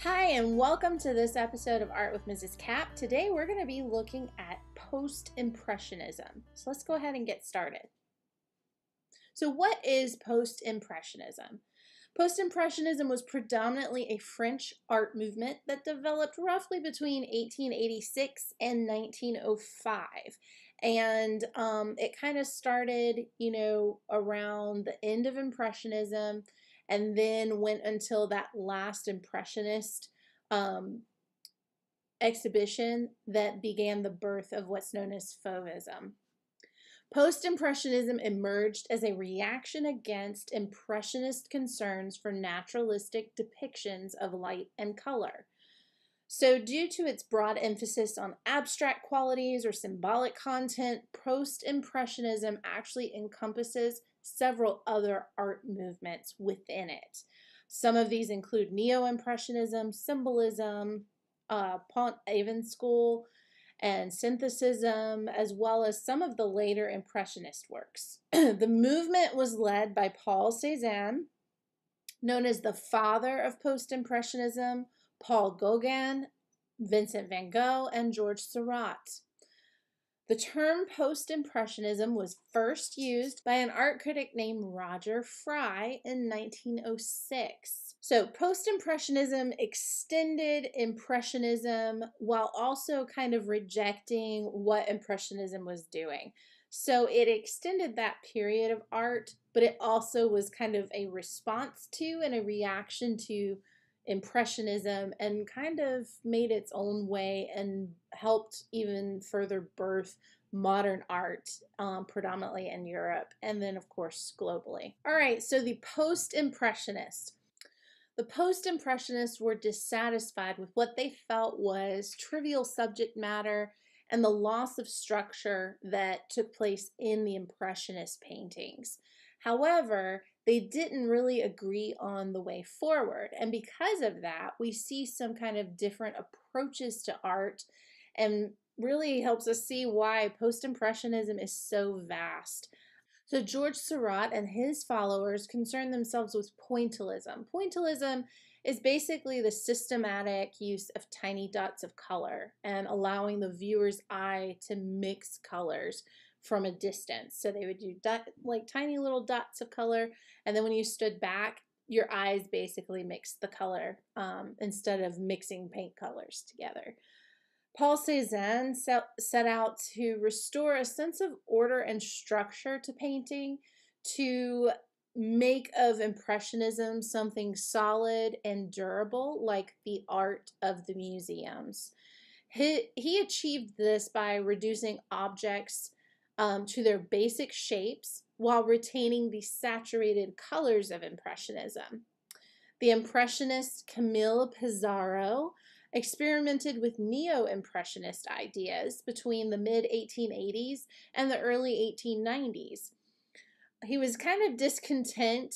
Hi, and welcome to this episode of Art with Mrs. Cap. Today we're going to be looking at Post-Impressionism. So let's go ahead and get started. So what is Post-Impressionism? Post-Impressionism was predominantly a French art movement that developed roughly between 1886 and 1905. And it kind of started, around the end of Impressionism and then went until that last Impressionist exhibition that began the birth of what's known as Fauvism. Post-Impressionism emerged as a reaction against Impressionist concerns for naturalistic depictions of light and color. So due to its broad emphasis on abstract qualities or symbolic content, Post-Impressionism actually encompasses several other art movements within it. Some of these include Neo-Impressionism, Symbolism, Pointillism school, and Synthetism, as well as some of the later Impressionist works. The movement was led by Paul Cezanne, known as the father of Post-Impressionism, Paul Gauguin, Vincent van Gogh, and George Surratt. The term Post-Impressionism was first used by an art critic named Roger Fry in 1906. So Post-Impressionism extended Impressionism while also kind of rejecting what Impressionism was doing. So it extended that period of art, but it also was kind of a response to and a reaction to Impressionism and kind of made its own way and helped even further birth modern art, predominantly in Europe and then of course globally. All right, so the Post-Impressionists. The Post-Impressionists were dissatisfied with what they felt was trivial subject matter and the loss of structure that took place in the Impressionist paintings. However, they didn't really agree on the way forward. And because of that, we see some kind of different approaches to art and really helps us see why Post-Impressionism is so vast. So George Surratt and his followers concerned themselves with Pointillism. Pointillism is basically the systematic use of tiny dots of color and allowing the viewer's eye to mix colors from a distance. So they would do like tiny little dots of color, and then when you stood back, your eyes basically mixed the color instead of mixing paint colors together. Paul Cezanne set out to restore a sense of order and structure to painting, to make of Impressionism something solid and durable like the art of the museums. He achieved this by reducing objects to their basic shapes while retaining the saturated colors of Impressionism. The Impressionist Camille Pissarro experimented with neo-impressionist ideas between the mid-1880s and the early 1890s. He was kind of discontent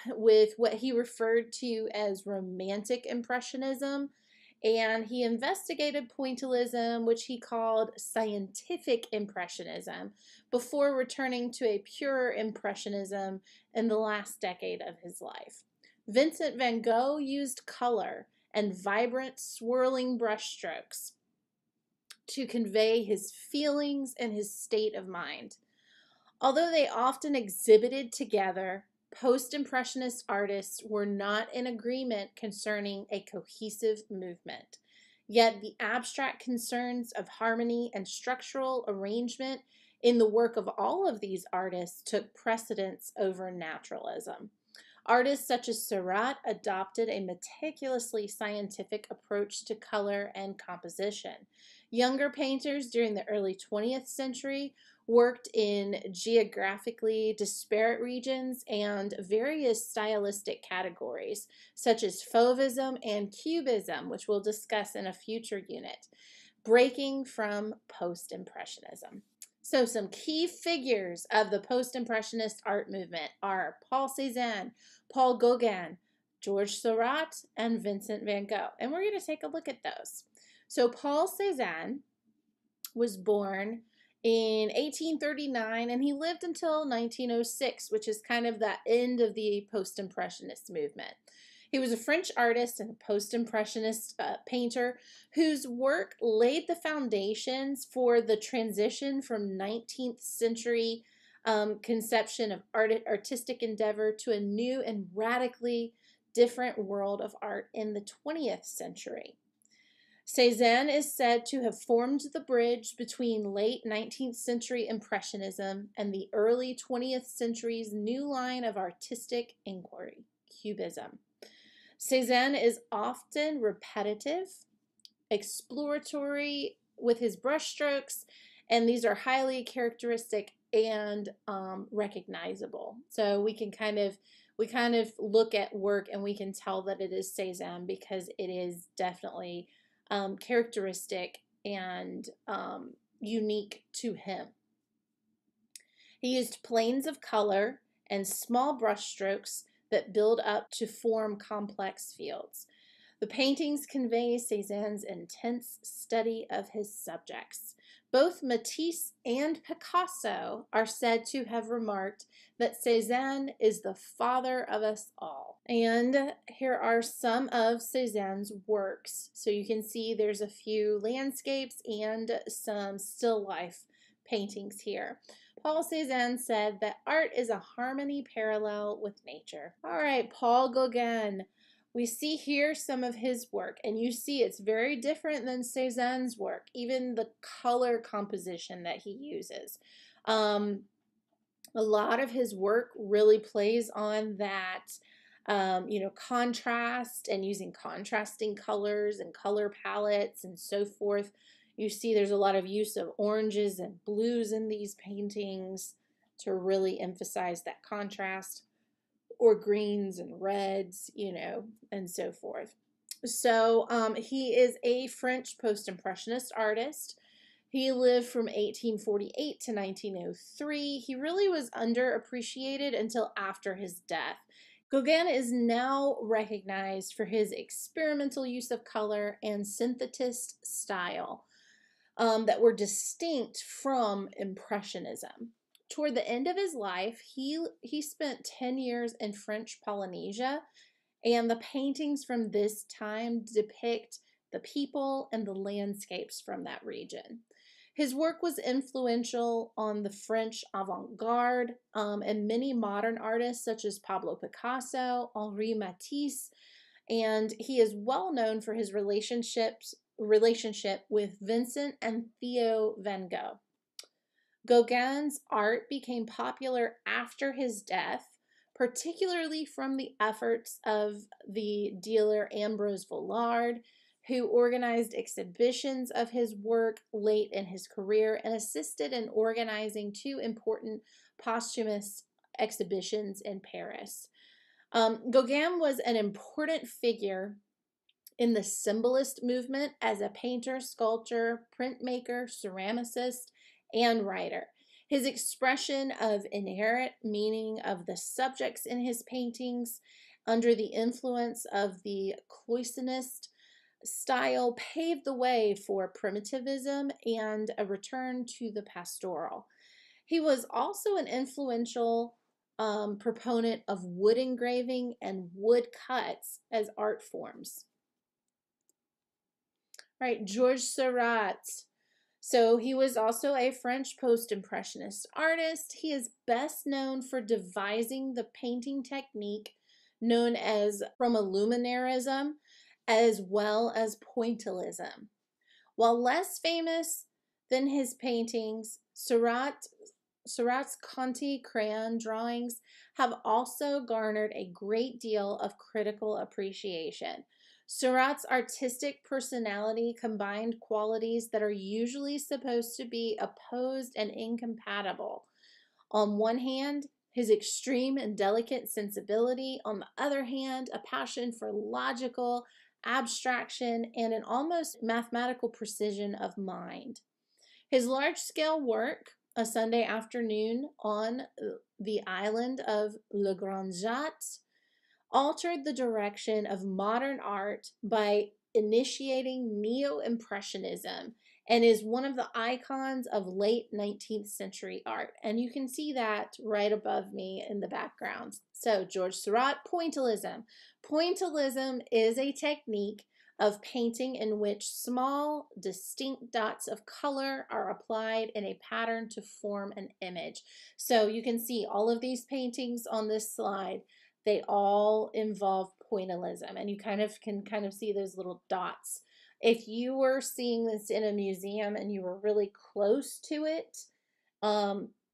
with what he referred to as romantic impressionism, and he investigated pointillism, which he called scientific impressionism, before returning to a pure impressionism in the last decade of his life. Vincent van Gogh used color and vibrant, swirling brushstrokes to convey his feelings and his state of mind. Although they often exhibited together, Post-Impressionist artists were not in agreement concerning a cohesive movement. Yet the abstract concerns of harmony and structural arrangement in the work of all of these artists took precedence over naturalism. Artists such as Surratt adopted a meticulously scientific approach to color and composition. Younger painters during the early 20th century worked in geographically disparate regions and various stylistic categories, such as Fauvism and Cubism, which we'll discuss in a future unit, breaking from Post-Impressionism. So some key figures of the Post-Impressionist art movement are Paul Cezanne, Paul Gauguin, George Surratt, and Vincent van Gogh. And we're going to take a look at those. So Paul Cezanne was born in 1839 and he lived until 1906, which is kind of the end of the Post-Impressionist movement. He was a French artist and a post-impressionist painter whose work laid the foundations for the transition from 19th century conception of artistic endeavor to a new and radically different world of art in the 20th century. Cezanne is said to have formed the bridge between late 19th century Impressionism and the early 20th century's new line of artistic inquiry, Cubism. Cezanne is often repetitive, exploratory with his brushstrokes, and these are highly characteristic and recognizable. So we kind of look at work and we can tell that it is Cezanne because it is definitely characteristic and unique to him. He used planes of color and small brushstrokes that build up to form complex fields. The paintings convey Cezanne's intense study of his subjects. Both Matisse and Picasso are said to have remarked that Cezanne is the father of us all. And here are some of Cezanne's works. So you can see there's a few landscapes and some still life paintings here. Paul Cezanne said that art is a harmony parallel with nature. All right, Paul Gauguin. We see here some of his work, and you see it's very different than Cezanne's work, even the color composition that he uses. A lot of his work really plays on that, contrast and using contrasting colors and color palettes and so forth. You see there's a lot of use of oranges and blues in these paintings to really emphasize that contrast, or greens and reds, and so forth. So he is a French post-impressionist artist. He lived from 1848 to 1903. He really was underappreciated until after his death. Gauguin is now recognized for his experimental use of color and synthetist style that were distinct from Impressionism. Toward the end of his life, he spent 10 years in French Polynesia, and the paintings from this time depict the people and the landscapes from that region. His work was influential on the French avant-garde and many modern artists such as Pablo Picasso, Henri Matisse, and he is well known for his relationship with Vincent and Theo van Gogh. Gauguin's art became popular after his death, particularly from the efforts of the dealer Ambroise Vollard, who organized exhibitions of his work late in his career and assisted in organizing two important posthumous exhibitions in Paris. Gauguin was an important figure in the symbolist movement as a painter, sculptor, printmaker, ceramicist, and writer. His expression of inherent meaning of the subjects in his paintings under the influence of the Cloisonist style paved the way for primitivism and a return to the pastoral. He was also an influential proponent of wood engraving and wood cuts as art forms. Right, Georges Surratt. So he was also a French post-impressionist artist. He is best known for devising the painting technique known as Illuminarism, as well as Pointillism. While less famous than his paintings, Surratt's Conti crayon drawings have also garnered a great deal of critical appreciation. Surratt's artistic personality combined qualities that are usually supposed to be opposed and incompatible. On one hand, his extreme and delicate sensibility. On the other hand, a passion for logical abstraction and an almost mathematical precision of mind. His large-scale work, A Sunday Afternoon on the Island of Le Grand Jatte, altered the direction of modern art by initiating Neo-Impressionism and is one of the icons of late 19th century art. And you can see that right above me in the background. So George Surratt, Pointillism. Pointillism is a technique of painting in which small, distinct dots of color are applied in a pattern to form an image. So you can see all of these paintings on this slide, they all involve pointillism, and you can see those little dots. If you were seeing this in a museum and you were really close to it,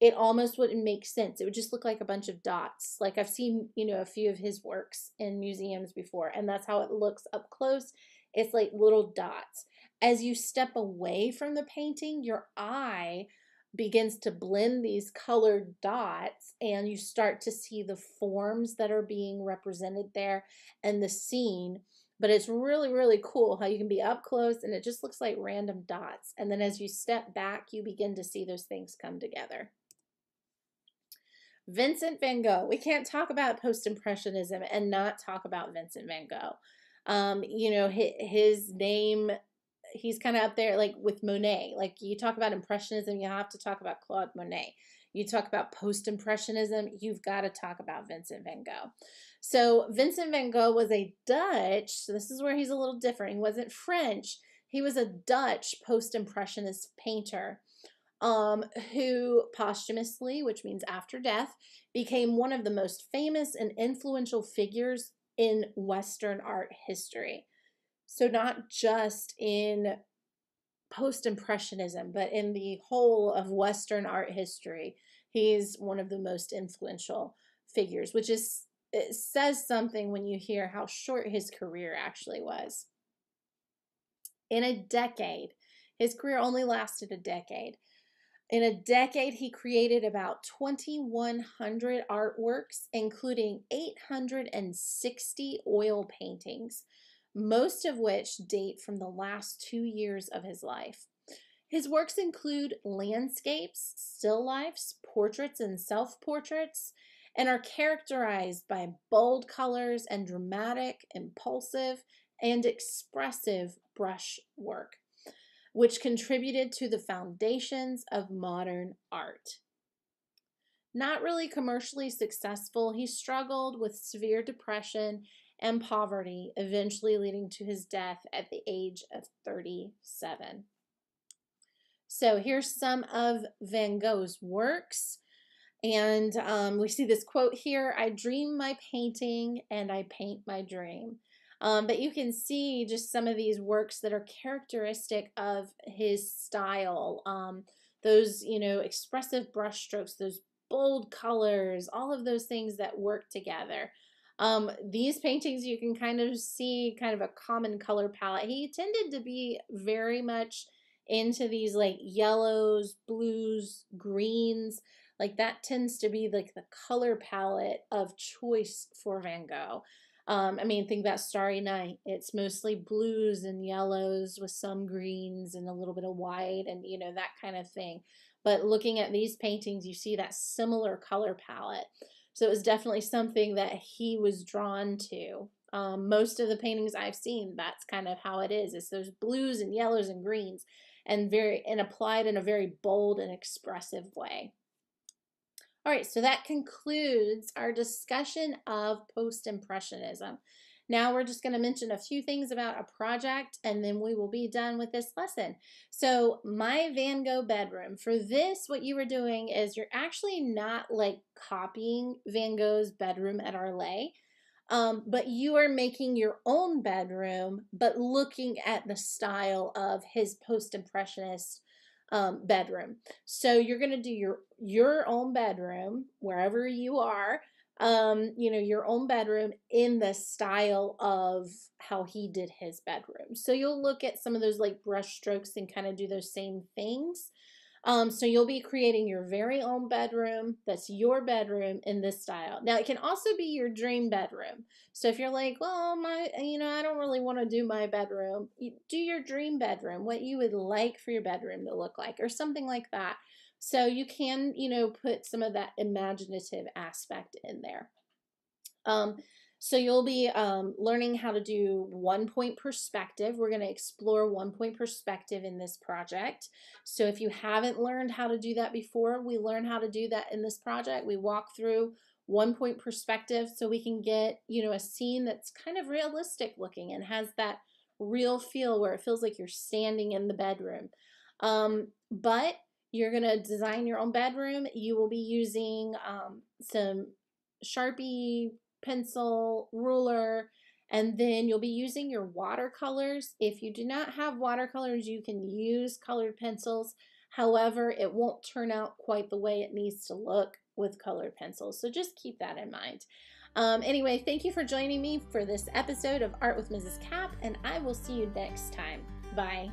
it almost wouldn't make sense. It would just look like a bunch of dots. Like I've seen, a few of his works in museums before, and that's how it looks up close. It's like little dots. As you step away from the painting, your eye begins to blend these colored dots, and you start to see the forms that are being represented there and the scene. But it's really, really cool how you can be up close and it just looks like random dots. And then as you step back, you begin to see those things come together. Vincent van Gogh. We can't talk about Post-Impressionism and not talk about Vincent van Gogh. His name, he's kind of up there like with Monet. Like you talk about Impressionism, you have to talk about Claude Monet. You talk about Post-Impressionism, you've got to talk about Vincent van Gogh. So Vincent van Gogh was a Dutch, so this is where he's a little different. He wasn't French. He was a Dutch Post-Impressionist painter who posthumously, which means after death, became one of the most famous and influential figures in Western art history. So not just in Post-Impressionism, but in the whole of Western art history, he's one of the most influential figures, which is, it says something when you hear how short his career actually was. In a decade, his career only lasted a decade. In a decade, he created about 2,100 artworks, including 860 oil paintings, most of which date from the last 2 years of his life. His works include landscapes, still lifes, portraits, and self-portraits, and are characterized by bold colors and dramatic, impulsive, and expressive brush work, which contributed to the foundations of modern art. Not really commercially successful, he struggled with severe depression and poverty, eventually leading to his death at the age of 37. So here's some of Van Gogh's works. And we see this quote here, "I dream my painting and I paint my dream." But you can see just some of these works that are characteristic of his style. Those, expressive brushstrokes, those bold colors, all of those things that work together. These paintings, you can kind of see kind of a common color palette. He tended to be very much into these like yellows, blues, greens. Like that tends to be like the color palette of choice for Van Gogh. Think about Starry Night. It's mostly blues and yellows with some greens and a little bit of white and, that kind of thing. But looking at these paintings, you see that similar color palette. So it was definitely something that he was drawn to. Most of the paintings I've seen, that's kind of how it is. It's those blues and yellows and greens and applied in a very bold and expressive way. All right, so that concludes our discussion of Post-Impressionism. Now we're just going to mention a few things about a project, and then we will be done with this lesson. So my Van Gogh bedroom. For this, what you are doing is you're actually not like copying Van Gogh's bedroom at Arles, but you are making your own bedroom, but looking at the style of his Post-Impressionist bedroom. So you're going to do your own bedroom wherever you are, your own bedroom in the style of how he did his bedroom. So you'll look at some of those like brush strokes and kind of do those same things. So you'll be creating your very own bedroom. That's your bedroom in this style. Now it can also be your dream bedroom. So if you're like, well, I don't really want to do my bedroom, do your dream bedroom, what you would like for your bedroom to look like or something like that. So you can, put some of that imaginative aspect in there. So you'll be learning how to do 1-point perspective. We're going to explore 1-point perspective in this project. So if you haven't learned how to do that before, we learn how to do that in this project. We walk through 1-point perspective so we can get, a scene that's kind of realistic looking and has that real feel where it feels like you're standing in the bedroom. But you're going to design your own bedroom. You will be using some Sharpie, pencil, ruler, and then you'll be using your watercolors. If you do not have watercolors, you can use colored pencils. However, it won't turn out quite the way it needs to look with colored pencils. So just keep that in mind. Anyway, thank you for joining me for this episode of Art with Mrs. Cap, and I will see you next time. Bye.